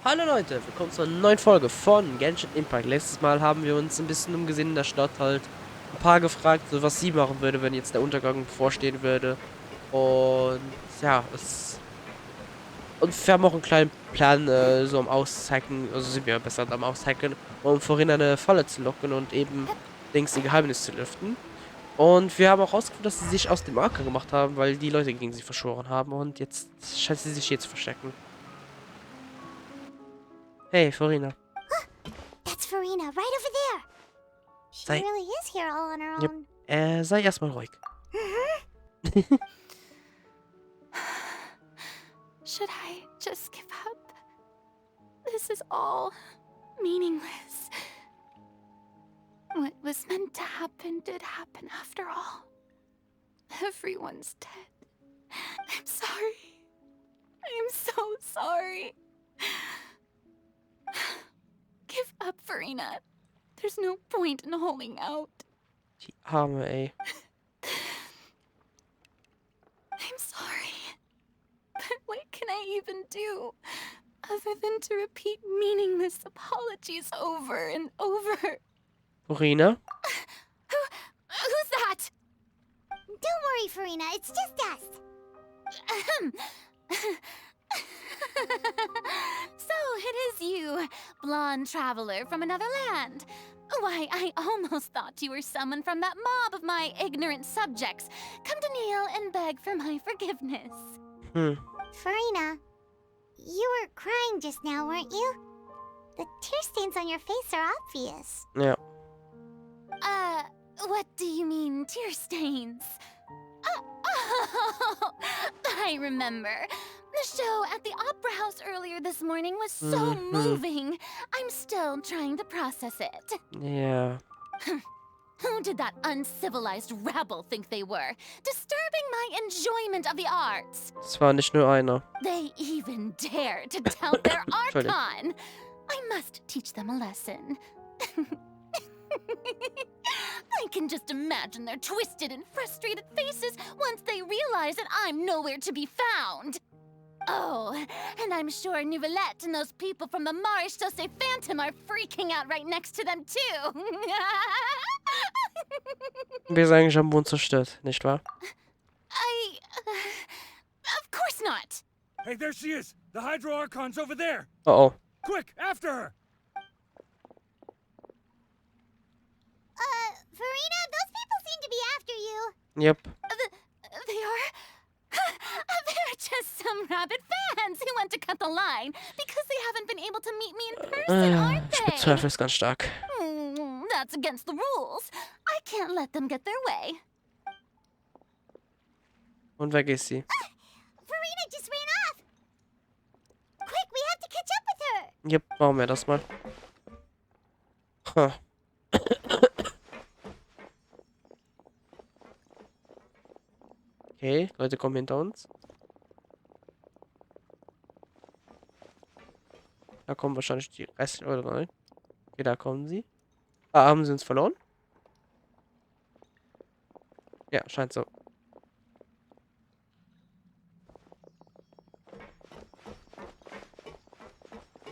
Hallo Leute, willkommen zur neuen Folge von Genshin Impact. Letztes Mal haben wir uns ein bisschen umgesehen in der Stadt, halt ein paar gefragt, so was sie machen würde, wenn jetzt der Untergang bevorstehen würde. Und ja, und wir haben auch einen kleinen Plan, so am Aushacken, also sind wir besser am Aushacken, um Furina eine Falle zu locken und eben Dings ihr Geheimnis zu lüften. Und wir haben auch rausgefunden, dass sie sich aus dem Archon gemacht haben, weil die Leute gegen sie verschworen haben und jetzt scheint sie sich hier zu verstecken. Hey, Furina. That's Furina, right over there. She Sei, really is here all on her yep. own. Sei erstmal ruhig. Should I just give up? This is all meaningless. What was meant to happen did happen after all. Everyone's dead. I'm sorry. I'm so sorry. Give up, Furina. There's no point in holding out. Die Arme, ey. I'm sorry. But what can I even do other than to repeat meaningless apologies over and over? Furina? Who's that? Don't worry, Furina, it's just us. So it is you, blonde traveler from another land. Why, I almost thought you were someone from that mob of my ignorant subjects. Come to kneel and beg for my forgiveness. Furina, you were crying just now, weren't you? The tear stains on your face are obvious. Ja. What do you mean, tear stains? Oh, I remember. The show at the Opera House earlier this morning was so moving. I'm still trying to process it. Ja. Who did that uncivilized rabble think they were? Disturbing my enjoyment of the arts. Es war nicht nur einer. They even dare to tout their Entschuldigung. Archon. I must teach them a lesson. I can just imagine their twisted and frustrated faces once they realize that I'm nowhere to be found. Oh, and I'm sure Nouvellette and those people from the Maréchaussée Phantom are freaking out right next to them too. Wir sind eigentlich am Boden zerstört, nicht wahr? Of course not. Hey, there she is! The Hydro-Archons over there! Oh, oh. Quick, after her! Furina, those people seem to be after you. Yep. They are... They're just some rabid fans who want to cut the line because they haven't been able to meet me in person, aren't Ich they? bezweifle es ganz stark. That's against the rules. I can't let them get their way. Und weg ist sie. Furina just ran off. Quick, we have to catch up with her. Yep, machen wir das mal. Huh. Okay, Leute kommen hinter uns. Da kommen wahrscheinlich die Rest, oder nein? Okay, da kommen sie. Ah, haben sie uns verloren? Ja, scheint so.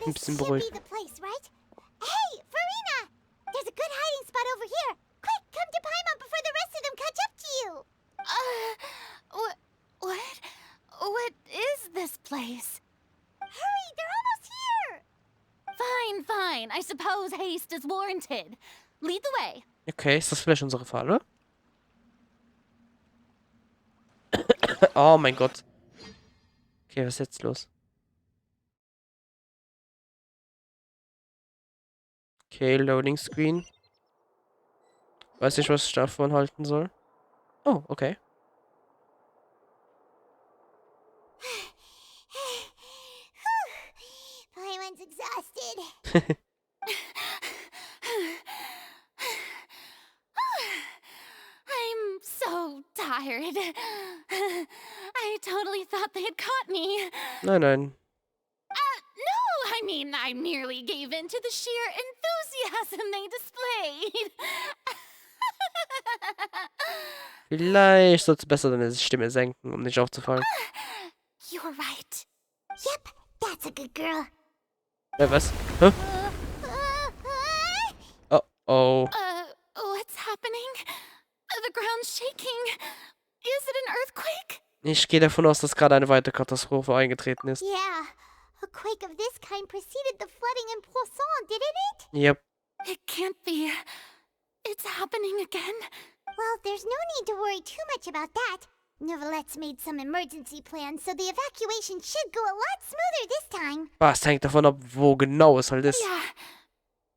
Ein bisschen This beruhigt. should be the place, right? Hey, Furina! There's a good hiding spot over here. Quick, come to Paimon before the rest of them catch up to you. What is this place? Hurry, they're almost here. Fine. I suppose haste is warranted. Lead the way. Okay, ist das vielleicht unsere Falle? Oh mein Gott. Okay, was ist jetzt los? Okay, Loading Screen. Weiß nicht, was ich davon halten soll. Oh, okay. Paimon's exhausted. I'm so tired. I totally thought they had caught me. Nein, nein. No, I mean, I merely gave in to the sheer enthusiasm they displayed. Vielleicht sollst du besser deine Stimme senken, um nicht aufzufallen. You're right. Yep, that's a good girl. Was? Hä? Oh, oh. What's happening? The ground's shaking. Is it an earthquake? Ich gehe davon aus, dass gerade eine weitere Katastrophe eingetreten ist. Yeah. A quake of this kind preceded the flooding in Poisson, didn't it? Yep. It can't be. It's happening again. Well, there's no need to worry too much about that. Novelette's made some emergency plans, so the evacuation should go a lot smoother this time. Was hängt davon ab, wo genau es halt ist. Yeah,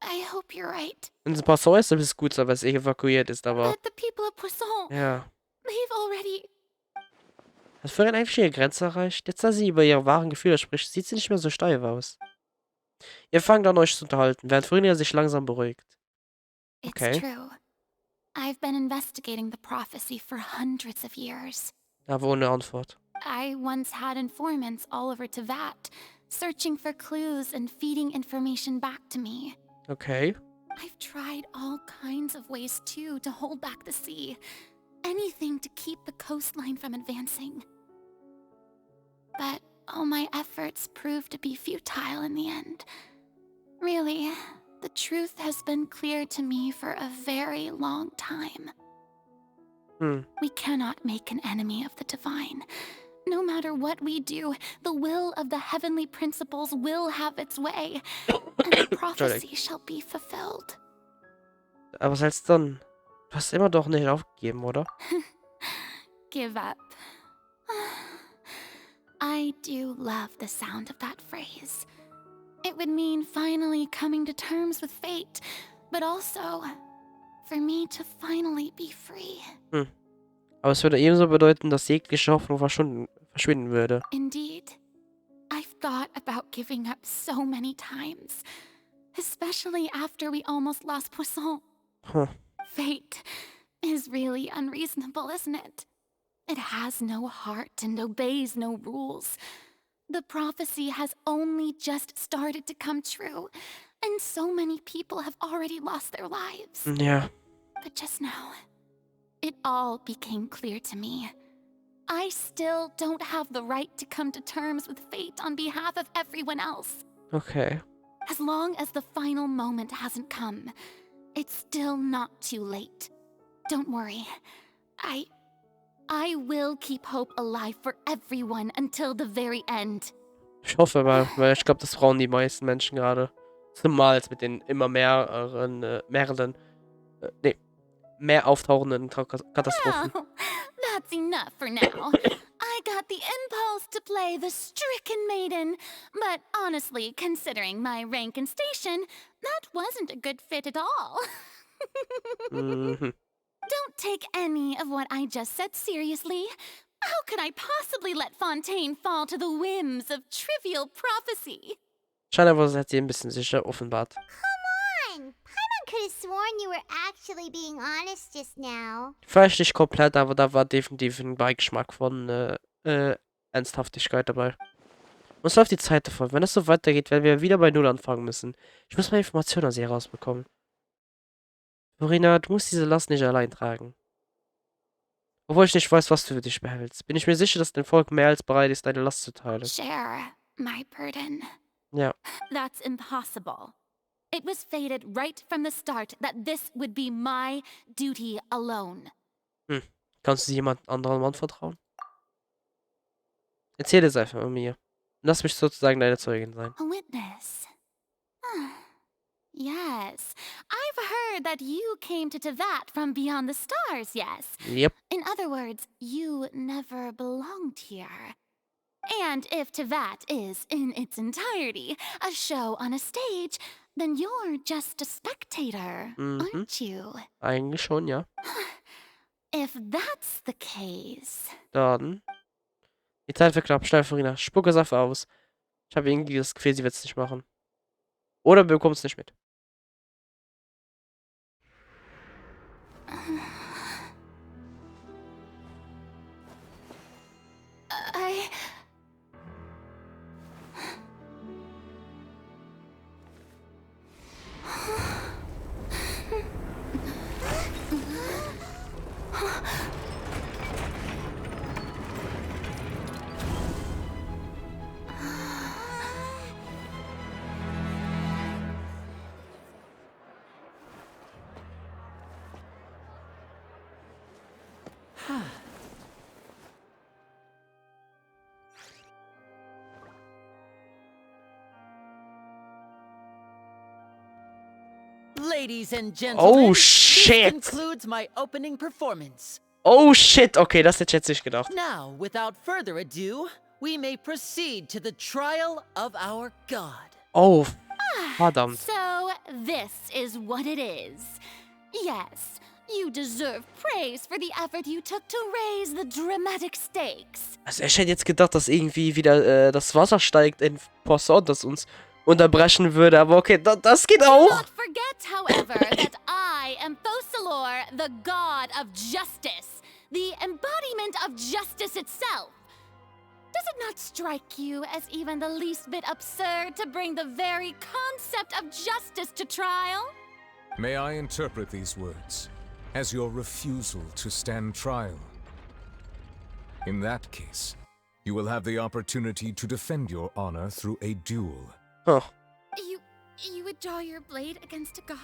I hope you're right. Wenn es ein paar ist, dann ist es gut, weil es evakuiert ist, aber... But the people of Poisson, Ja. they've already... Hat Furina eigentlich ihre Grenze erreicht? Jetzt, da sie über ihre wahren Gefühle spricht, sieht sie nicht mehr so steif aus. Ihr fangt an, euch zu unterhalten, während Furina sich langsam beruhigt. It's Okay. true. I've been investigating the prophecy for hundreds of years. Aber ohne Antwort. I once had informants all over Tevat, searching for clues and feeding information back to me. Okay. I've tried all kinds of ways too to hold back the sea. Anything to keep the coastline from advancing. But all my efforts proved to be futile in the end. Really, the truth has been clear to me for a very long time. We cannot make an enemy of the divine. No matter what we do, the will of the heavenly principles will have its way, and the prophecy shall be fulfilled. Aber was heißt dann? Du hast immer doch nicht aufgegeben, oder? Give up. I do love the sound of that phrase. It would mean finally coming to terms with fate, but also for me to finally be free. Aber es würde ebenso bedeuten, dass jegliche Hoffnung verschwinden würde. Indeed. I've thought about giving up so many times, especially after we almost lost Poisson. Fate is really unreasonable, isn't it? It has no heart and obeys no rules. The prophecy has only just started to come true, and so many people have already lost their lives. Ja. But just now, it all became clear to me. I still don't have the right to come to terms with fate on behalf of everyone else. Okay. As long as the final moment hasn't come, it's still not too late. Don't worry. I will keep hope alive for everyone until the very end. Ich hoffe mal, weil ich glaube, das brauchen die meisten Menschen gerade. Zumal mit den immer mehr auftauchenden Katastrophen. Well, that's enough for now. I got the impulse to play the stricken maiden, but honestly, considering my rank and station, that wasn't a good fit at all. Don't take any of what I just said seriously. How could I possibly let Fontaine fall to the whims of trivial prophecy? Scheinbar seid ihr ein bisschen sicher offenbart. Come on! Paimon could have sworn you were actually being honest just now. Vielleicht nicht komplett, aber da war definitiv ein Beigeschmack von Ernsthaftigkeit dabei. Uns läuft die Zeit davon. Wenn es so weitergeht, werden wir wieder bei Null anfangen müssen. Ich muss mal Informationen aus ihr rausbekommen. Furina, du musst diese Last nicht allein tragen. Obwohl ich nicht weiß, was du für dich behältst, bin ich mir sicher, dass dein Volk mehr als bereit ist, deine Last zu teilen. Share my burden. Ja. That's impossible. It was fated right from the start that this would be my duty alone. Kannst du jemand anderen anvertrauen? Erzähl es einfach mir. Lass mich sozusagen deine Zeugin sein. A witness. Yes, I've heard that you came to Tevat from beyond the stars, yes? Yep. In other words, you never belonged here. And if Tevat is, in its entirety, a show on a stage, then you're just a spectator, aren't you? Eigentlich schon, ja. If that's the case... Dann. Die Zeit wird knapp. Schnell, Furina. Spucke Sache aus. Ich habe irgendwie das Gefühl, sie wird es nicht machen. Oder wir bekommen es nicht mit. Ladies and gentlemen, Oh, this shit. concludes my opening performance. Oh, shit. Okay, das hätte ich jetzt nicht gedacht. Now, without further ado, we may proceed to the trial of our god. Oh, verdammt. So, this is what it is. Yes, you deserve praise for the effort you took to raise the dramatic stakes. Also ich hätte jetzt gedacht, dass irgendwie wieder das Wasser steigt in Poisson, das uns unterbrechen würde. Aber okay, das geht Do auch. not forget, however, that I am Fosalor, the god of justice, the embodiment of justice itself. Does it not strike you as even the least bit absurd to bring the very concept of justice to trial? May I interpret these words as your refusal to stand trial? In that case, you will have the opportunity to defend your honor through a duel. Huh. You would draw your blade against a god?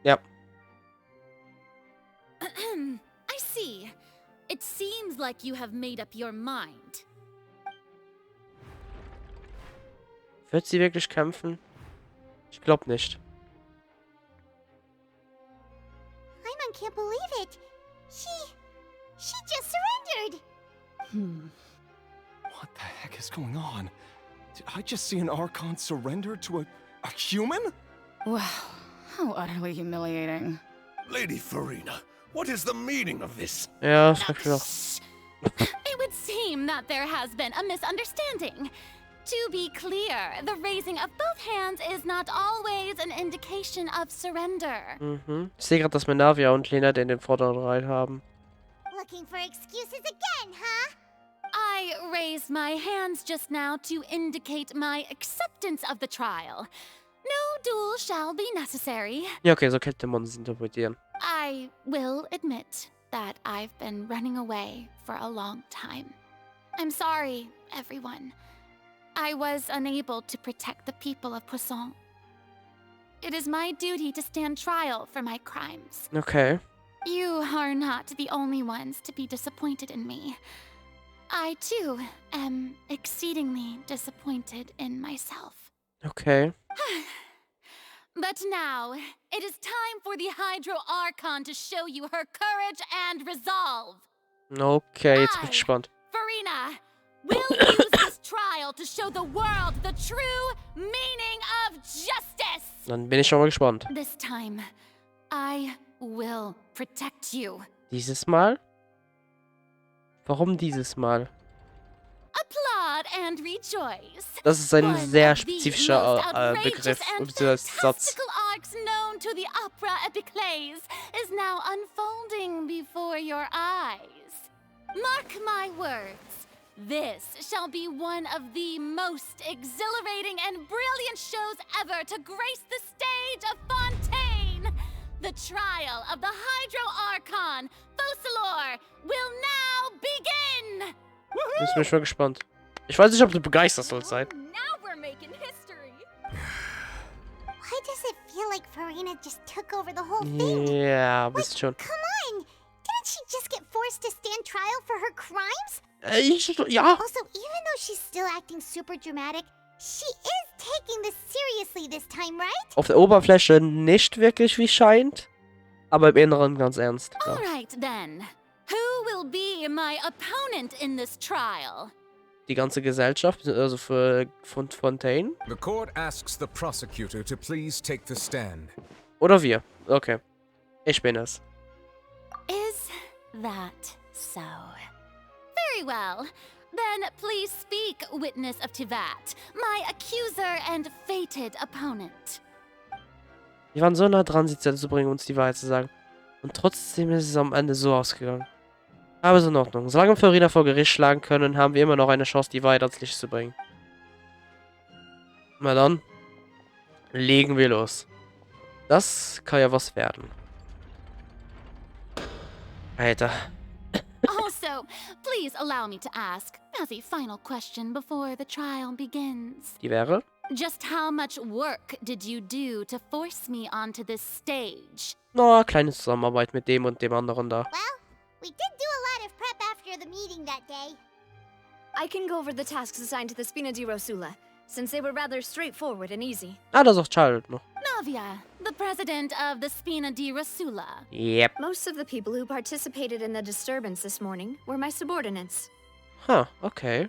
Yep. I see. It seems like you have made up your mind. Wird sie wirklich kämpfen? Ich glaube nicht. Paimon can't believe it. She just surrendered. What the heck is going on? Did I just see an Archon surrender to a human? Wow, how utterly humiliating. Lady Furina, what is the meaning of this? Ja, sag ich doch. It would seem that there has been a misunderstanding. To be clear, the raising of both hands is not always an indication of surrender. Mhm. Ich sehe gerade, dass Menavia und Lena den vorderen Reihen haben. Looking for excuses again, huh? I raised my hands just now to indicate my acceptance of the trial. No duel shall be necessary. Ja, okay, so könnte man es interpretieren. I will admit that I've been running away for a long time. I'm sorry, everyone. I was unable to protect the people of Poisson. It is my duty to stand trial for my crimes. Okay. You are not the only ones to be disappointed in me. I, too, am exceedingly disappointed in myself. Okay. But now, it is time for the Hydro-Archon to show you her courage and resolve. Okay, jetzt bin ich gespannt. Furina, will use this trial to show the world the true meaning of justice. Dann bin ich schon mal gespannt. This time, I will protect you. Dieses Mal? Warum dieses Mal? Applaud and rejoice. Das ist ein One sehr of the spezifischer most outrageous Begriff and bzw. Satz. fantastical arcs known to the opera epiclese is now unfolding before your eyes. Mark my words. This shall be one of the most exhilarating and brilliant shows ever to grace the stage of Fontaine. The trial of the Hydro-Archon, Fosalor, will now begin! Jetzt bin ich mal gespannt. Ich weiß nicht, ob du begeistert sollst sein. Now we're making history. Why does it feel like Furina just took over the whole thing? Ja, bist schon. Come on! Didn't she just get forced to stand trial for her crimes? Ja. Also, even though she's still acting super dramatic, she is taking this seriously this time, right? Auf der Oberfläche nicht wirklich, wie scheint. Aber im Inneren ganz ernst. Ja. Alright then. Who will be my opponent in this trial? Die ganze Gesellschaft, also für von Fontaine. The court asks the prosecutor to please take the stand. Oder wir. Okay. Ich bin es. Is that so? Very well. Then please speak, witness of Tivat, my accuser and fated opponent. Wir waren so nah dran, sie zu bringen, uns die Wahrheit zu sagen. Und trotzdem ist es am Ende so ausgegangen. Aber ist in Ordnung. Solange wir Furina vor Gericht schlagen können, haben wir immer noch eine Chance, die Wahrheit ans Licht zu bringen. Na dann, legen wir los. Das kann ja was werden. Alter. Also, please allow me to ask, as a final question before the trial begins. Die wäre? Just how much work did you do to force me onto this stage? Na, kleine Zusammenarbeit mit dem und dem anderen da. Well, we did do a lot of prep after the meeting that day. I can go over the tasks assigned to the Spina di Rosula. since they were rather straightforward and easy. Ah, das ist auch Charlotte noch. Navia, the president of the Spina di Rasula. Yep. Most of the people who participated in the disturbance this morning were my subordinates. Huh, okay.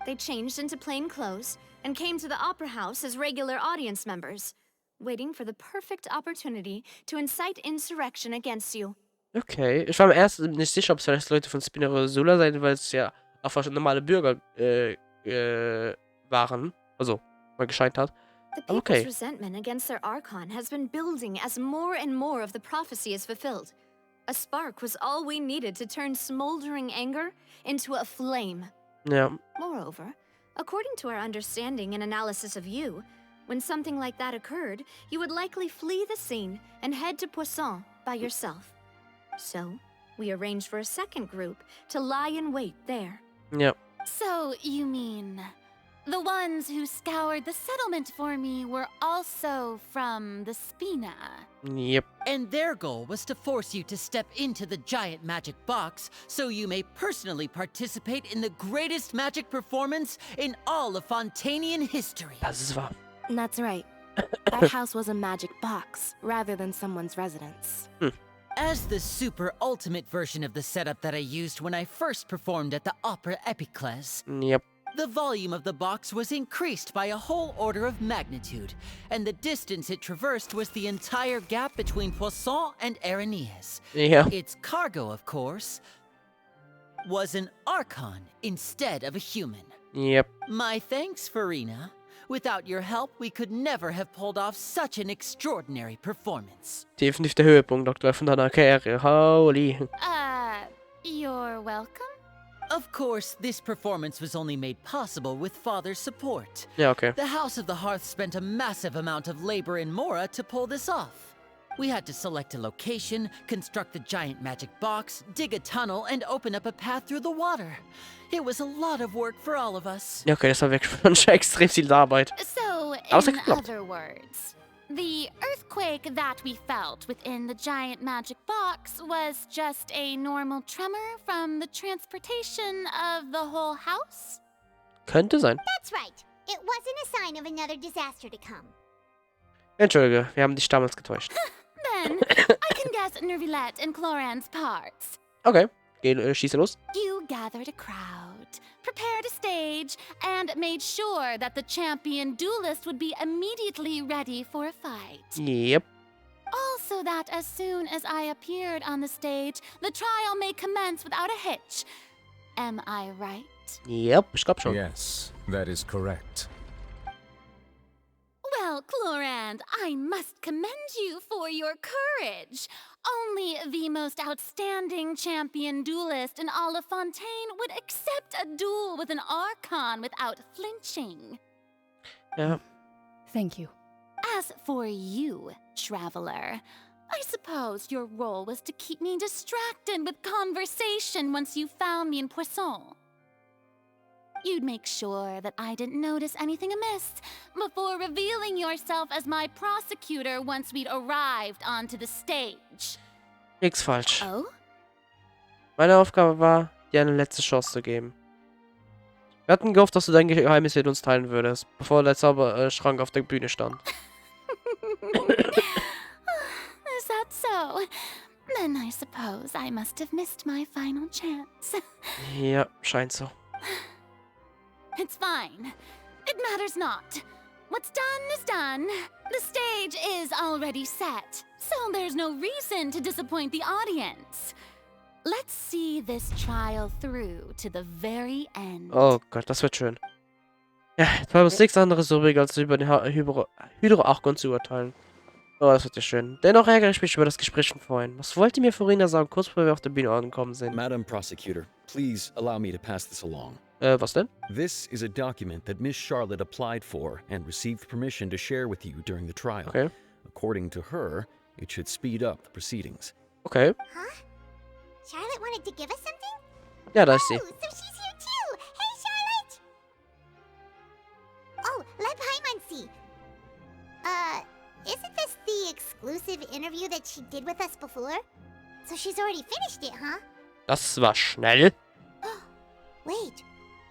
They changed into plain clothes and came to the Opera House as regular audience members, waiting for the perfect opportunity to incite insurrection against you. Okay. Ich war mir erst nicht sicher, ob es vielleicht Leute von Spinnerosula sein, weil es ja einfach schon normale Bürger waren. Also, mal gescheint hat. The people's Okay. resentment against their Archon has been building as more and more of the prophecy is fulfilled. A spark was all we needed to turn smoldering anger into a flame. Ja. Moreover, according to our understanding and analysis of you, when something like that occurred, you would likely flee the scene and head to Poisson by yourself. So, we arranged for a second group to lie in wait there. Ja. So, you mean the ones who scoured the settlement for me were also from the Spina? Yep. And their goal was to force you to step into the giant magic box so you may personally participate in the greatest magic performance in all of Fontanian history. Das ist wahr. That's right. That house was a magic box, rather than someone's residence. As the super ultimate version of the setup that I used when I first performed at the Opera Epiclese, Yep. the volume of the box was increased by a whole order of magnitude, and the distance it traversed was the entire gap between Poisson and Areneas. Ja. Its cargo, of course, was an Archon instead of a human. Yep. My thanks, Furina. Without your help, we could never have pulled off such an extraordinary performance. Definitiv der Höhepunkt, Doktor, von deiner Karriere. Holy. You're welcome? Of course, this performance was only made possible with Father's support. Ja, okay. The House of the Hearth spent a massive amount of labor in Mora to pull this off. We had to select a location, construct the giant magic box, dig a tunnel, and open up a path through the water. It was a lot of work for all of us. Ja, okay, das war wirklich schon extrem viel Arbeit. So, Aber es hat in geklappt. other words, the earthquake that we felt within the giant magic box was just a normal tremor from the transportation of the whole house? Könnte sein. That's right. It wasn't a sign of another disaster to come. Entschuldige, wir haben dich damals getäuscht. Then, I can guess Nervilette and Cloran's parts. Okay, schieße los. You gathered a crowd, prepared a stage, and made sure that the champion duelist would be immediately ready for a fight. Yep. Also that as soon as I appeared on the stage, the trial may commence without a hitch. Am I right? Yep, ich glaub schon. Yes, that is correct. Well, Clorand, I must commend you for your courage. Only the most outstanding champion duelist in all of Fontaine would accept a duel with an Archon without flinching. Ja. Thank you. As for you, Traveler, I suppose your role was to keep me distracted with conversation once you found me in Poisson. You'd make sure that I didn't notice anything amiss before revealing yourself as my prosecutor once we'd arrived onto the stage. Nix falsch. Oh? Meine Aufgabe war, dir eine letzte Chance zu geben. Wir hatten gehofft, dass du dein Geheimnis mit uns teilen würdest, bevor der Zauberschrank auf der Bühne stand. Is that so? Then I suppose I must have missed my final chance. Ja, scheint so. It's fine. It matters not. What's done is done. The stage is already set, so there's no reason to disappoint the audience. Let's see this trial through to the very end. Oh Gott, das wird schön. Ja, jetzt bleibt uns nichts anderes übrig, als über den Hydro-Archons zu urteilen. Oh, das wird ja schön. Dennoch ärgere ich mich über das Gespräch von vorhin. Was wollte mir Furina sagen, kurz bevor wir auf der Bühne angekommen sind? Madam Prosecutor, please allow me to pass this along. Was denn? This is a document that Miss Charlotte applied for and received permission to share with you during the trial. Okay. According to her, it should speed up the proceedings. Okay. Huh? Charlotte wanted to give us something? Ja, da ist sie. Oh, so she's here too! Hey, Charlotte! Oh, let Paimon see. Isn't this the exclusive interview that she did with us before? So she's already finished it, huh? Das war schnell. Wait,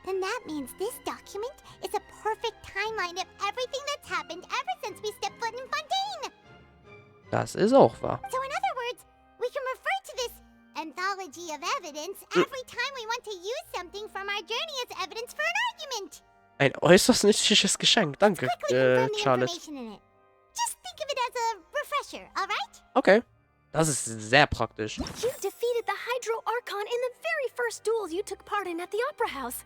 Then that means this document is a perfect timeline of everything that's happened ever since we stepped foot in Fontaine. Das ist auch wahr. So in other words, we can refer to this anthology of evidence every time we want to use something from our journey as evidence for an argument. Ein äußerst nützliches Geschenk. Danke, Charlotte. Just think of it as a refresher, alright? Okay. Das ist sehr praktisch. You defeated the Hydro-Archon in the very first duel you took part in at the Opera House.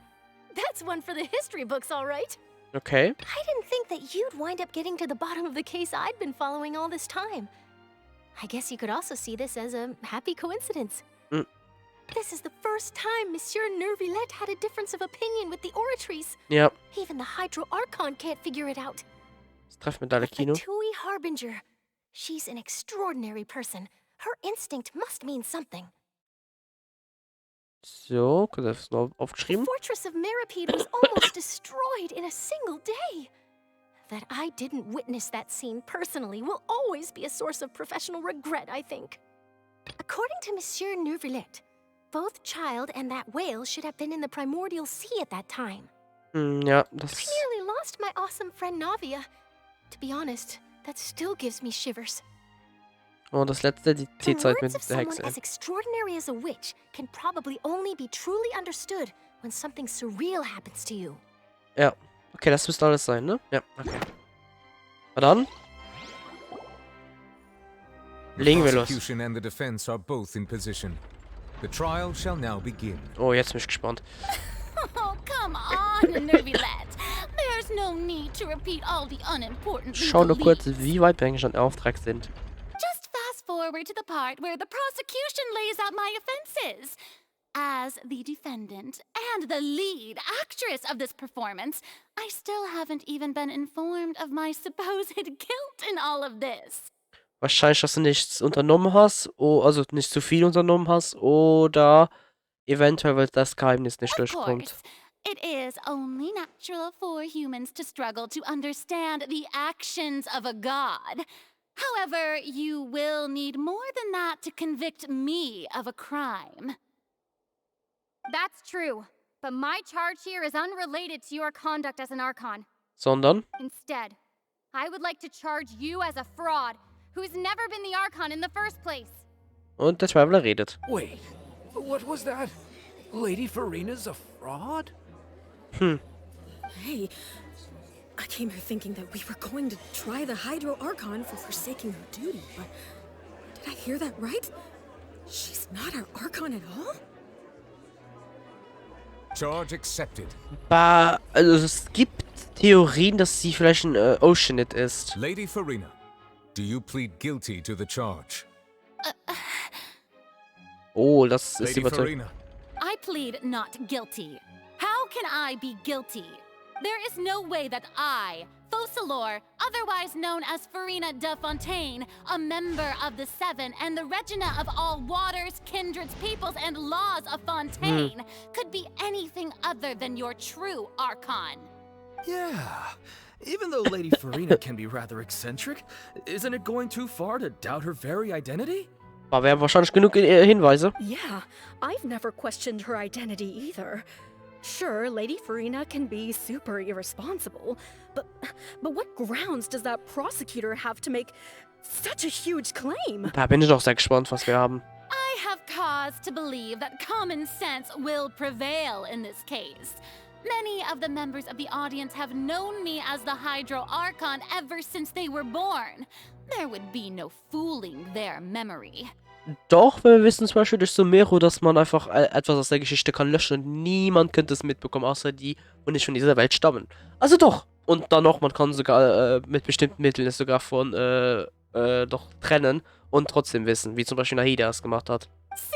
That's one for the history books, all right. Okay. I didn't think that you'd wind up getting to the bottom of the case I'd been following all this time. I guess you could also see this as a happy coincidence. This is the first time Monsieur Neuvillette had a difference of opinion with the Oratrice. Ja. Even the Hydro-Archon can't figure it out. Das treffen mit alle Kino. The TOWIE Harbinger. She's an extraordinary person. Her instinct must mean something. So, das ist noch The aufgeschrieben. fortress of Meripede was almost destroyed in a single day. That I didn't witness that scene personally will always be a source of professional regret, I think. According to Monsieur Neuvillette, both Child and that whale should have been in the primordial sea at that time. Ja, das... I nearly lost my awesome friend Navia. To be honest, that still gives me shivers. Und das letzte, die The T-Zeit words mit of der someone Hexe. as extraordinary as a witch can probably only be truly understood when something surreal happens to you. Ja. Okay, das müsste alles sein, ne? Ja, okay. Na dann. The Legen wir los. prosecution and the defense are both in position. The trial shall now begin. Oh, jetzt bin ich gespannt. Oh, come on, Neuvillette. There's no need to repeat all the unimportant Schau nur legal kurz, wie weit wir eigentlich an Auftrag sind. Just fast forward to the part where the prosecution lays out my offenses. As the defendant and the lead actress of this performance, I still haven't even been informed of my supposed guilt in all of this. Wahrscheinlich, dass du nichts unternommen hast, also nicht zu viel unternommen hast, oder eventuell, weil das Geheimnis nicht Of durchkommt. course, it is only natural for humans to struggle to understand the actions of a god. However, you will need more than that to convict me of a crime. That's true, but my charge here is unrelated to your conduct as an Archon. Sondern? Instead, I would like to charge you as a fraud who's never been the Archon in the first place. Und der Zweifler redet. Wait, what was that? Lady Furina's a fraud? Hey, I came here thinking that we were going to try the Hydro-Archon for forsaking her duty, but did I hear that right? She's not our Archon at all? Charge accepted. Also es gibt Theorien, dass sie vielleicht ein Oceanid ist. Lady Furina, do you plead guilty to the charge? Oh, das ist Lady überzeugend. Furina, I plead not guilty. How can I be guilty? There is no way that I, Focalor, otherwise known as Furina de Fontaine, a member of the Seven and the Regina of all waters, kindreds, peoples, and laws of Fontaine, could be anything other than your true Archon. Yeah. Even though Lady Furina can be rather eccentric, isn't it going too far to doubt her very identity? Aber wir haben wahrscheinlich genug Hinweise. Yeah, I've never questioned her identity either. Sure, Lady Furina can be super irresponsible, but what grounds does that prosecutor have to make such a huge claim? Da bin ich auch sehr gespannt, was wir haben. I have cause to believe that common sense will prevail in this case. Many of the members of the audience have known me as the Hydro-Archon ever since they were born. There would be no fooling their memory. Doch, wir wissen zum Beispiel durch Somero, dass man einfach etwas aus der Geschichte kann löschen und niemand könnte es mitbekommen, außer die, die nicht von dieser Welt stammen. Also doch. Und dann noch, man kann sogar mit bestimmten Mitteln es sogar von doch trennen und trotzdem wissen, wie zum Beispiel Nahida es gemacht hat. See?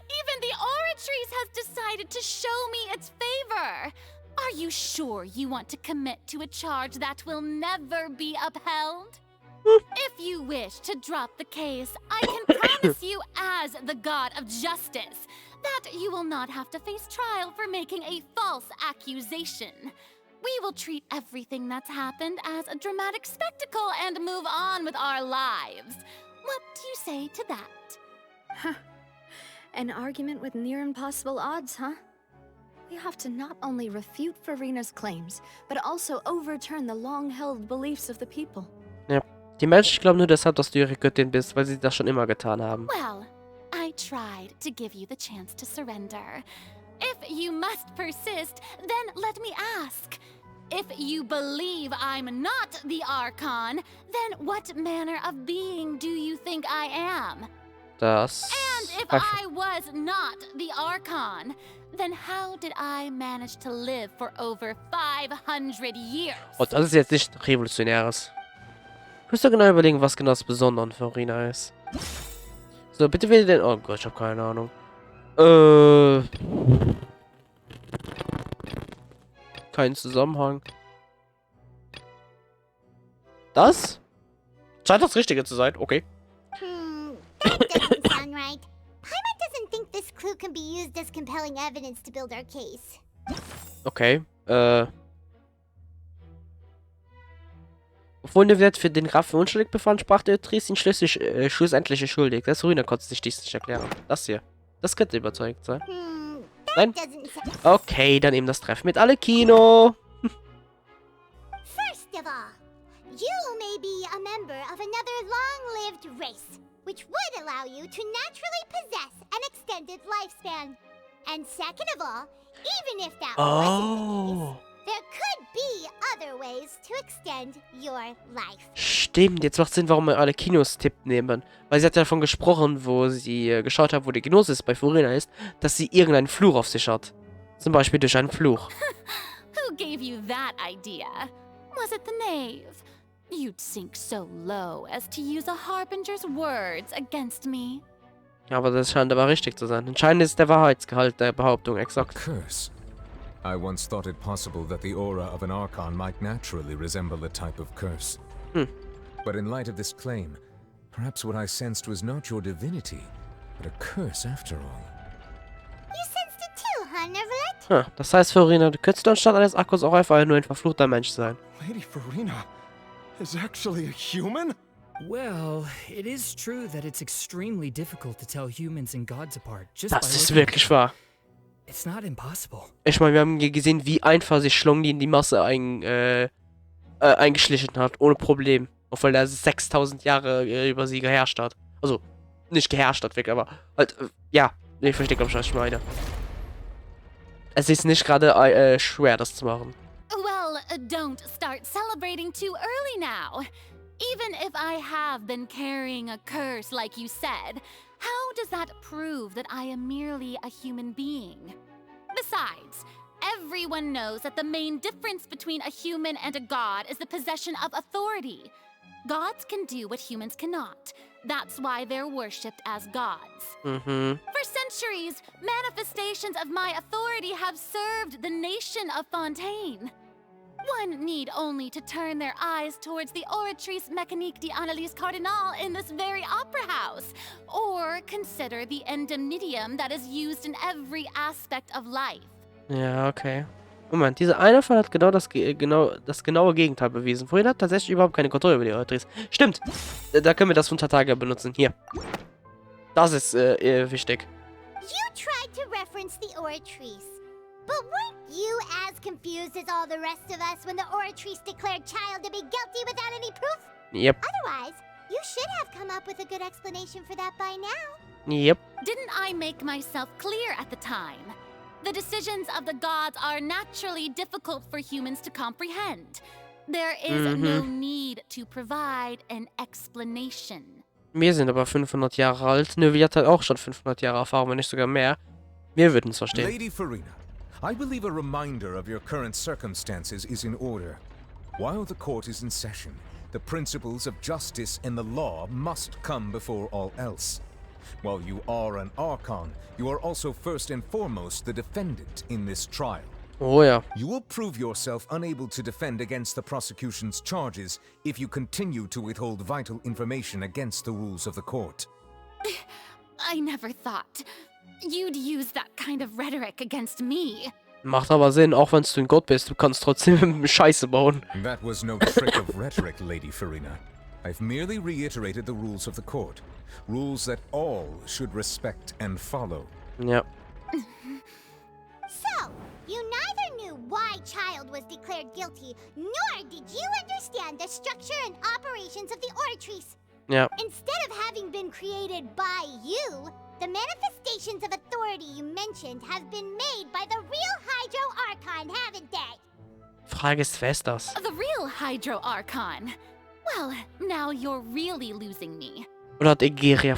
Even the Oratrice has decided to show me its favor. Are you sure you want to commit to a charge that will never be upheld? If you wish to drop the case, I can promise you as the god of justice that you will not have to face trial for making a false accusation. We will treat everything that's happened as a dramatic spectacle and move on with our lives. What do you say to that? An argument with near impossible odds, huh? We have to not only refute Furina's claims, but also overturn the long-held beliefs of the people. Ja. Die Menschen glauben nur deshalb, dass du ihre Göttin bist, weil sie das schon immer getan haben. Well, I tried to give you the chance to surrender. If you must persist, then let me ask. If you believe I'm not the Archon, then what manner of being do you think I am? Das... And if I was not the Archon, then how did I manage to live for over 500 years? Und das ist jetzt nicht Revolutionäres. Ich muss doch genau überlegen, was genau das Besondere an Furina ist. So, bitte wähle den... Oh Gott, ich habe keine Ahnung. Kein Zusammenhang. Das? Scheint das Richtige zu sein, okay. That doesn't sound right. Paimon doesn't think this clue can be used as compelling evidence to build our case. Okay, Obwohl Nivelette für den Graf für unschuldig befand, sprach der Tries ihn schlussendlich schuldig. Das Furina konnte sich dies nicht erklären. Das hier. Das könnte überzeugt sein. Nein? Okay, dann eben das Treffen mit alle Kino. First of all, you may be a member of another long-lived race, which would allow you to naturally possess an extended lifespan. And second of all, even if that wasn't the case, there could be other ways to extend your life. Stimmt, jetzt macht Sinn, warum wir alle Kinos Tipp nehmen. Weil sie hat ja davon gesprochen, wo sie geschaut hat, wo die Gnosis bei Furina ist, dass sie irgendeinen Fluch auf sich hat. Zum Beispiel durch einen Fluch. Who gave you that idea? Was it the knave? You'd sink so low as to use a harbinger's words against me. Aber das scheint aber richtig zu sein. Anscheinend ist der Wahrheitsgehalt der Behauptung exakt. Curse. I once thought it possible that the aura of an Archon might naturally resemble a type of curse. But in light of this claim, perhaps what I sensed was not your divinity, but a curse after all. You sensed it too, huh, Nivelette? Das heißt, Furina, du könntest anstatt eines Archons auch einfach nur ein verfluchter Mensch sein. Lady Furina is actually a human? Well, it is true that it's extremely difficult to tell humans and gods apart just Das by ist looking wirklich wahr. It's not impossible. Ich meine, wir haben hier gesehen, wie einfach sich Schlongli in die Masse eingeschlichen hat, ohne Problem. Auch weil er 6000 Jahre über sie geherrscht hat. Also, nicht geherrscht hat, wirklich, aber halt, ja, ich verstehe, glaube ich, was ich meine. Es ist nicht gerade schwer, das zu machen. Well, don't start celebrating too early now. Even if I have been carrying a curse like you said, how does that prove that I am merely a human being? Besides, everyone knows that the main difference between a human and a god is the possession of authority. Gods can do what humans cannot. That's why they're worshipped as gods. For centuries, manifestations of my authority have served the nation of Fontaine. One need only to turn their eyes towards the Oratrice Mécanique d'Analyse Cardinal in this very opera house, or consider the endemnitium that is used in every aspect of life. Ja, okay. Moment, dieser eine Fall hat genau das genaue Gegenteil bewiesen. Vorhin hat tatsächlich überhaupt keine Kontrolle über die Oratrice. Stimmt. Da können wir das von Tartaga benutzen. Hier. Das ist wichtig. You tried to reference the Oratrice. But weren't you as confused as all the rest of us when the Oratrice declared Child to be guilty without any proof? Yep. Otherwise, you should have come up with a good explanation for that by now. Yep. Didn't I make myself clear at the time? The decisions of the gods are naturally difficult for humans to comprehend. There is no need to provide an explanation. Wir sind aber 500 Jahre alt. Nivelette hat auch schon 500 Jahre Erfahrung, wenn nicht sogar mehr. Wir würden es verstehen. Lady Furina, I believe a reminder of your current circumstances is in order. While the court is in session, the principles of justice and the law must come before all else. While you are an Archon, you are also first and foremost the defendant in this trial. Oh ja. You will prove yourself unable to defend against the prosecution's charges if you continue to withhold vital information against the rules of the court. I never thought you'd use that kind of rhetoric against me. Macht aber Sinn, auch wenn du ein Gott bist, du kannst trotzdem Scheiße bauen. That was no trick of rhetoric, Lady Furina. I've merely reiterated the rules of the court. Rules that all should respect and follow. Ja. So, You neither knew why Child was declared guilty, nor did you understand the structure and operations of the Oratrice. Ja. Instead of having been created by you, the manifestations of authority you mentioned have been made by the real Hydro-Archon, haven't they? Frage ist, wer ist das? The real Hydro-Archon. Well, now you're really losing me. Oder hat Egeria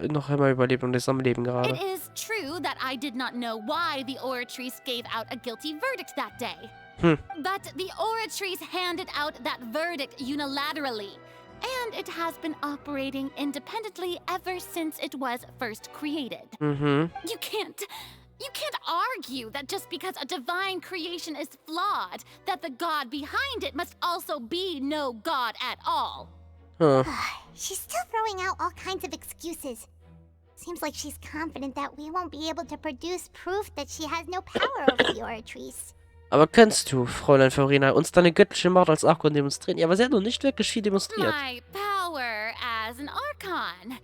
noch immer überlebt und ist am Leben gerade? It is true that I did not know why the Oratrice gave out a guilty verdict that day. But the Oratrice handed out that verdict unilaterally, and it has been operating independently ever since it was first created. You can't argue that just because a divine creation is flawed, that the god behind it must also be no god at all. She's still throwing out all kinds of excuses. Seems like she's confident that we won't be able to produce proof that she has no power over the Oratrice. Aber kannst du, Fräulein Furina, uns deine göttliche Macht als Archon demonstrieren? Ja, aber sie hat noch nicht wirklich viel demonstriert. My power as an Archon.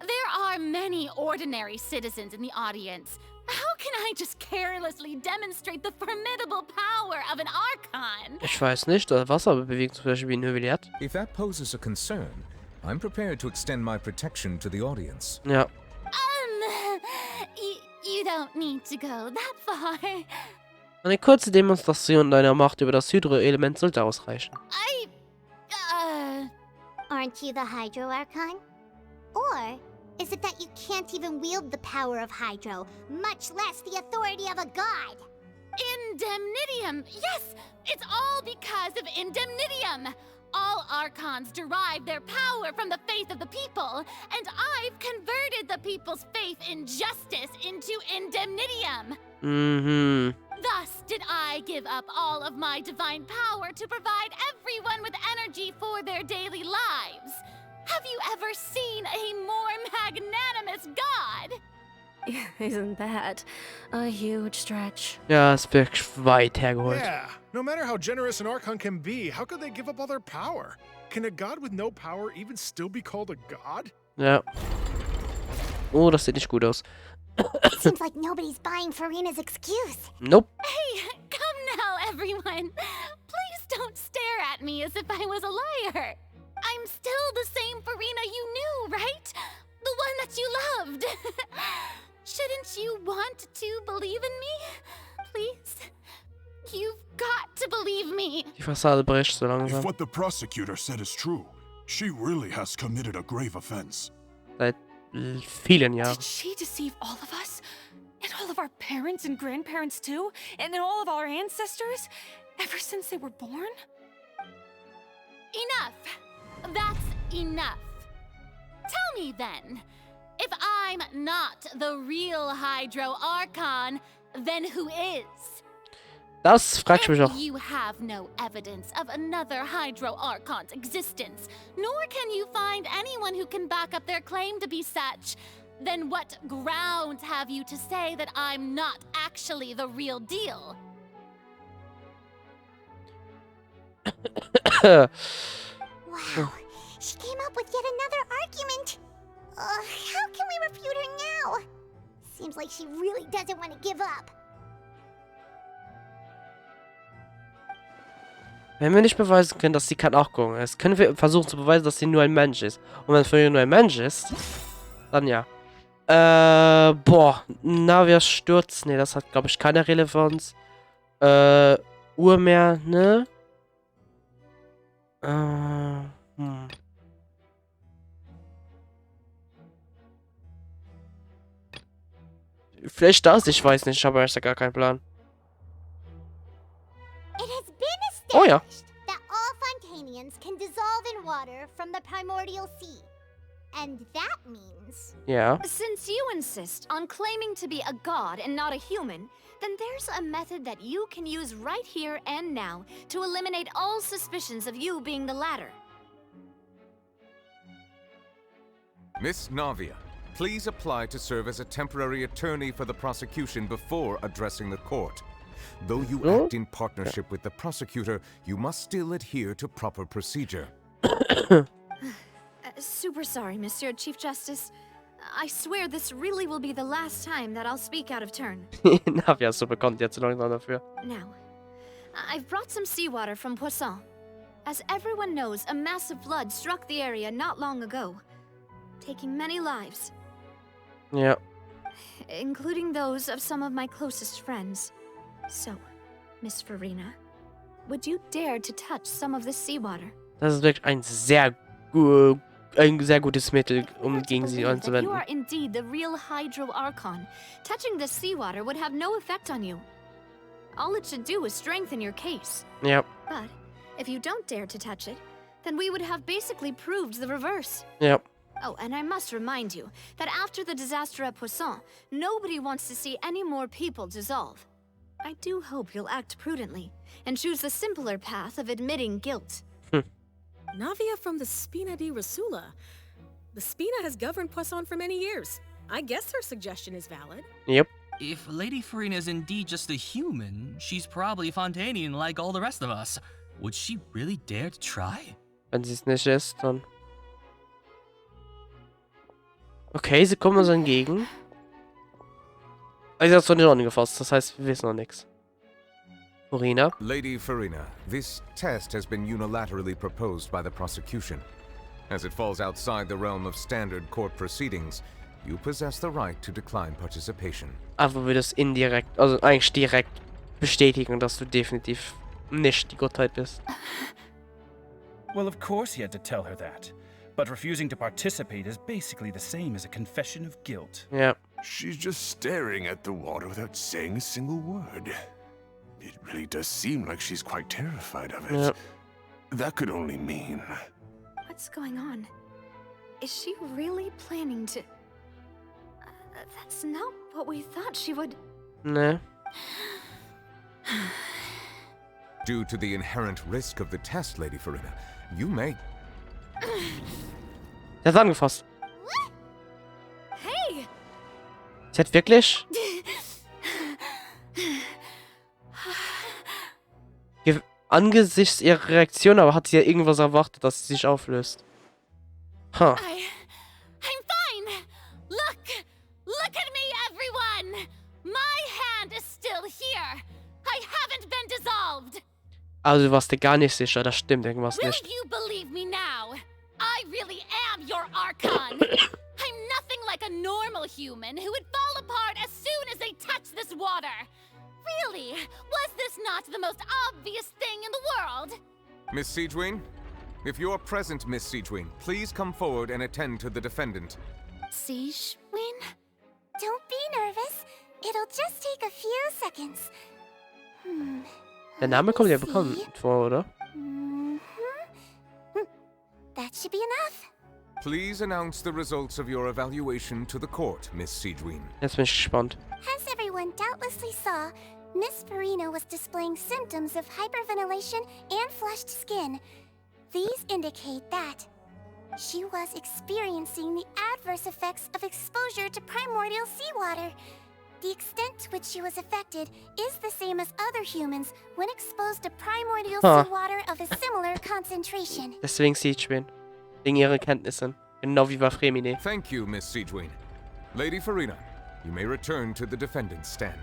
There are many ordinary citizens in the audience. How can I just carelessly demonstrate the formidable power of an Archon? Ich weiß nicht, Wasser bewegt zum Beispiel wie ein Hügeliert. If that poses a concern, I'm prepared to extend my protection to the audience. Ja. You don't need to go that far. Eine kurze Demonstration deiner Macht über das Hydro-Element sollte ausreichen. Aren't you the Hydro-Archon? Or is it that you can't even wield the power of Hydro, much less the authority of a god? Indemnitium! Yes! It's all because of Indemnitium! All Archons derive their power from the faith of the people, and I've converted the people's faith in justice into Indemnitium! Thus did I give up all of my divine power to provide everyone with energy for their daily lives. Have you ever seen a more magnanimous god? Isn't that a huge stretch? Ja, ist wirklich weit hergeholt. Yeah, no matter how generous an Archon can be, how could they give up all their power? Can a god with no power even still be called a god? Ja. Oh, das sieht nicht gut aus. Seems like nobody's buying Furina's excuse. Nope. Hey, come now, everyone. Please don't stare at me as if I was a liar. I'm still the same Furina you knew, right? The one that you loved. Shouldn't you want to believe in me? Please? You've got to believe me. Die Fassade bricht so langsam. If what the prosecutor said is true, she really has committed a grave offense. Seit vielen Jahren. Did she deceive all of us? And all of our parents and grandparents too? And all of our ancestors? Ever since they were born? Enough. That's enough. Tell me then, if I'm not the real Hydro-Archon, then who is? Das frag ich mich auch. You have no evidence of another Hydro-Archon's existence, nor can you find anyone who can back up their claim to be such. Then what grounds have you to say that I'm not actually the real deal? Wow, she came up with yet another argument. How can we refute her now? Seems like she really doesn't want to give up. Wenn wir nicht beweisen können, dass sie kein Archon ist, können wir versuchen zu beweisen, dass sie nur ein Mensch ist. Und wenn Furina nur ein Mensch ist, dann ja. Boah, Navia stürzt. Ne, das hat, glaube ich, keine Relevanz. Urmeer, ne? Vielleicht das, ich weiß nicht, ich habe echt gar keinen Plan. Oh ja. That all Fontanians can dissolve in water from the primordial sea. And that means... Yeah. Since you insist on claiming to be a god and not a human, then there's a method that you can use right here and now to eliminate all suspicions of you being the latter. Miss Navia, please apply to serve as a temporary attorney for the prosecution before addressing the court. Though you act in partnership with the prosecutor, you must still adhere to proper procedure. Super sorry, Monsieur Chief Justice. I swear this really will be the last time that I'll speak out of turn. Navia ist so bekannt jetzt so langsam dafür. Now, I've brought some seawater from Poisson. As everyone knows, a massive flood struck the area not long ago, taking many lives. Ja. Including those of some of my closest friends. So, Miss Furina, would you dare to touch some of this seawater? Das ist wirklich ein sehr gutes Mittel, um gegen sie You anzuwenden. are indeed the real Hydro-Archon. Touching this seawater would have no effect on you. All it should do is strengthen your case. Ja. But if you don't dare to touch it, then we would have basically proved the reverse. Ja. Oh, and I must remind you that after the disaster at Poisson, nobody wants to see any more people dissolve. I do hope you'll act prudently and choose the simpler path of admitting guilt. Navia from the Spina di Rasula. The Spina has governed Poisson for many years. I guess her suggestion is valid. Yep. If Lady Furina is indeed just a human, she's probably Fontanian like all the rest of us. Would she really dare to try? Wenn sie es nicht ist, dann... Okay, sie kommen uns entgegen. Ich hab's noch nicht angefasst, das heißt, wir wissen noch nichts. Furina. Lady Furina, this test has been unilaterally proposed by the prosecution. As it falls outside the realm of standard court proceedings, you possess the right to decline participation. Aber wir das indirekt, also eigentlich direkt bestätigen, dass du definitiv nicht die Gottheit bist. Well, of course he had to tell her that. But refusing to participate is basically the same as a confession of guilt. Yeah. She's just staring at the water without saying a single word. It really does seem like she's quite terrified of it. Yep. That could only mean... What's going on? Is she really planning to... that's not what we thought she would... No. Due to the inherent risk of the test, Lady Furina, you may... Der hat angefasst. Hey! Sie hat wirklich... Angesichts ihrer Reaktion, aber hat sie ja irgendwas erwartet, dass sie sich auflöst. Huh. I'm fine! Look at me, everyone! My hand is still here! I haven't been dissolved! Also du warst dir gar nicht sicher, das stimmt irgendwas nicht. Will you believe me now? I really am your Archon! I'm nothing like a normal human who would fall apart as soon as they touch this water! Really? Was this not the most obvious thing in the world? Miss Siegewien? If you are present, Miss Siegewien, please come forward and attend to the defendant. Siegewien? Don't be nervous. It'll just take a few seconds. Der Name kommt ja bekannt vor, oder? That should be enough. Please announce the results of your evaluation to the court, Miss Siegewien. Jetzt bin ich gespannt. As everyone doubtlessly saw, Miss Furina was displaying symptoms of hyperventilation and flushed skin. These indicate that she was experiencing the adverse effects of exposure to primordial seawater. The extent to which she was affected is the same as other humans when exposed to primordial seawater of a similar concentration. Deswegen Siegewien. Wegen ihrer Kenntnissen. Genau wie bei Fremine. Thank you, Miss Siegewien. Lady Furina, you may return to the defendant's stand.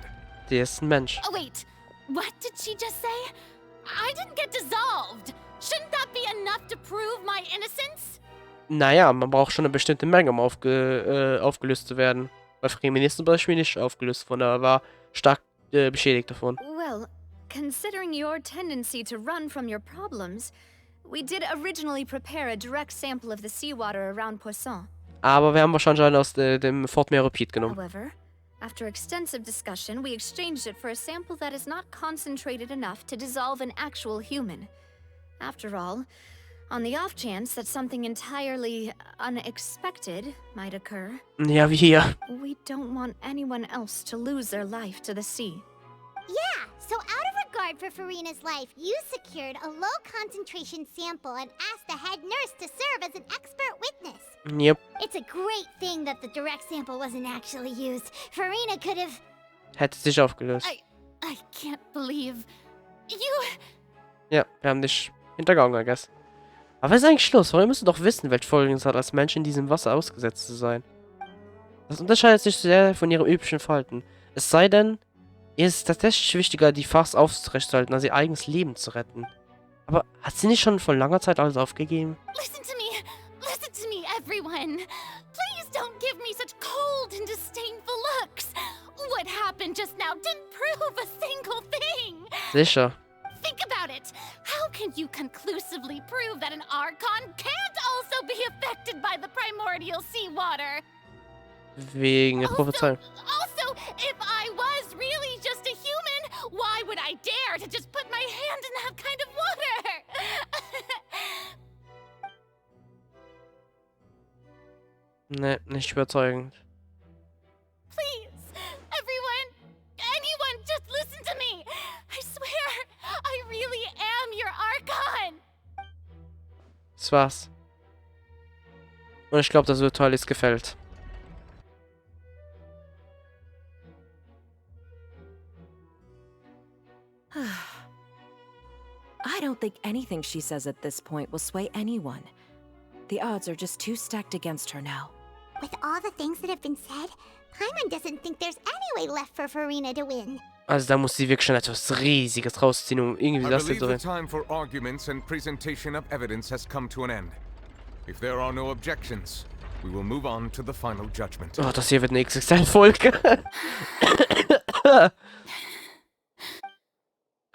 Der ist ein Mensch. Oh, wait. What did she just say? I didn't get dissolved. Shouldn't that be enough to prove my innocence? Naja, man braucht schon eine bestimmte Menge, um aufgelöst zu werden. Bei Fremine ist zum Beispiel nicht aufgelöst worden, er war stark beschädigt davon. Well, considering your tendency to run from your problems, we did originally prepare a direct sample of the seawater around Poisson. Aber wir haben wahrscheinlich einen aus dem Fort Meer genommen. However, after extensive discussion, we exchanged it for a sample that is not concentrated enough to dissolve an actual human. After all, on the off chance that something entirely unexpected might occur, ja, wie hier. We don't want anyone else to lose their life to the sea. Yeah, so out of regard for Furina's life, you secured a low-concentration sample and asked the head nurse to serve as an expert witness. Yep. It's a great thing that the direct sample wasn't actually used. Furina could have... Hätte sich aufgelöst. I can't believe... You... Ja, wir haben dich hintergangen, I guess. Aber was ist eigentlich los? Warum müsst ihr doch wissen, welche Folgen es hat, als Mensch in diesem Wasser ausgesetzt zu sein? Das unterscheidet sich sehr von ihrem üblichen Verhalten. Es sei denn, ihr ist tatsächlich wichtiger, die Fachs aufrechtzuerhalten, als ihr eigenes Leben zu retten. Aber hat sie nicht schon vor langer Zeit alles aufgegeben? Listen to me, everyone. Please don't give me such cold and disdainful looks. What happened just now didn't prove a single thing. Sicher. Think about it. How can you conclusively prove that an Archon can't also be affected by the primordial seawater? Wegen der Prophezeiung. Also, if I was really just a human, why would I dare to just put my hand in that kind of water? Ne, nicht überzeugend. Please, everyone, anyone, just listen to me. I swear, I really am your Archon. Das war's. Und ich glaube, das Urteil ist gefällt. I don't think anything she says at this point will sway anyone. The odds are just too stacked against her now. With all the things that have been said, Paimon doesn't think there's any way left for Furina to win. Also da muss sie wirklich schon etwas Riesiges rausziehen, um irgendwie das zu I believe the drehen. time for arguments and presentation of evidence has come to an end. If there are no objections, we will move on to the final judgment. Oh, das hier wird eine XXL-Folge.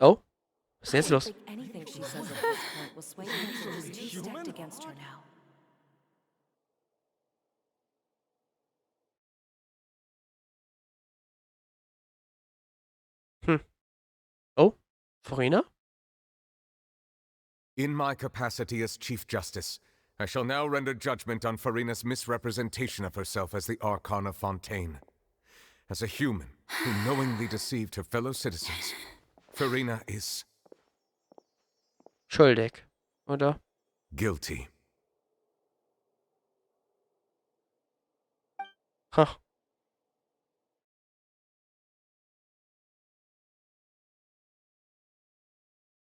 Oh, was ist denn jetzt los? Anything she says at this point will sway anyone who's too stacked against her now. Oh, Furina? In my capacity as Chief Justice, I shall now render judgment on Furina's misrepresentation of herself as the Archon of Fontaine. As a human who knowingly deceived her fellow citizens, Furina is... schuldig, oder? guilty. Ha.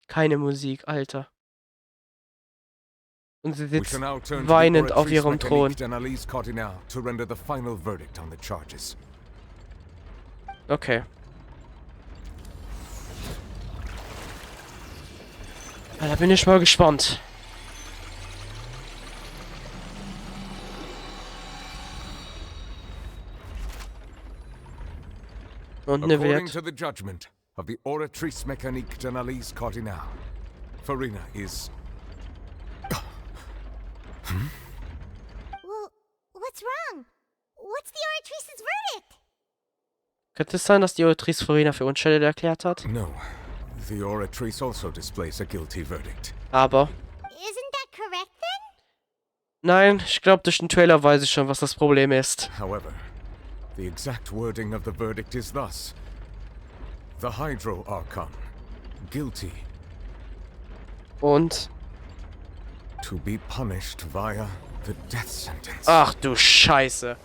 Keine Musik, Alter. Und sie We sitzt shall now turn weinend to auf the ihrem Thron. d'analyse cardinal to render the final verdict on the charges. Okay. Ja, da bin ich mal gespannt. Und ne According Wert. to the judgment of the Oratrice Mécanique d'analyse cardinal, Furina is... Well, what's wrong? What's the Oratrice's verdict? Könnte es sein, dass die Oratrice Furina für unschuldig erklärt hat? No. The Oratrice also displays a guilty verdict. Aber... Isn't that correct then? Nein, ich glaube, durch den Trailer weiß ich schon, was das Problem ist. However, the exact wording of the verdict is thus. The Hydro-Archon, guilty. Und? To be punished via the death sentence. Ach du Scheiße.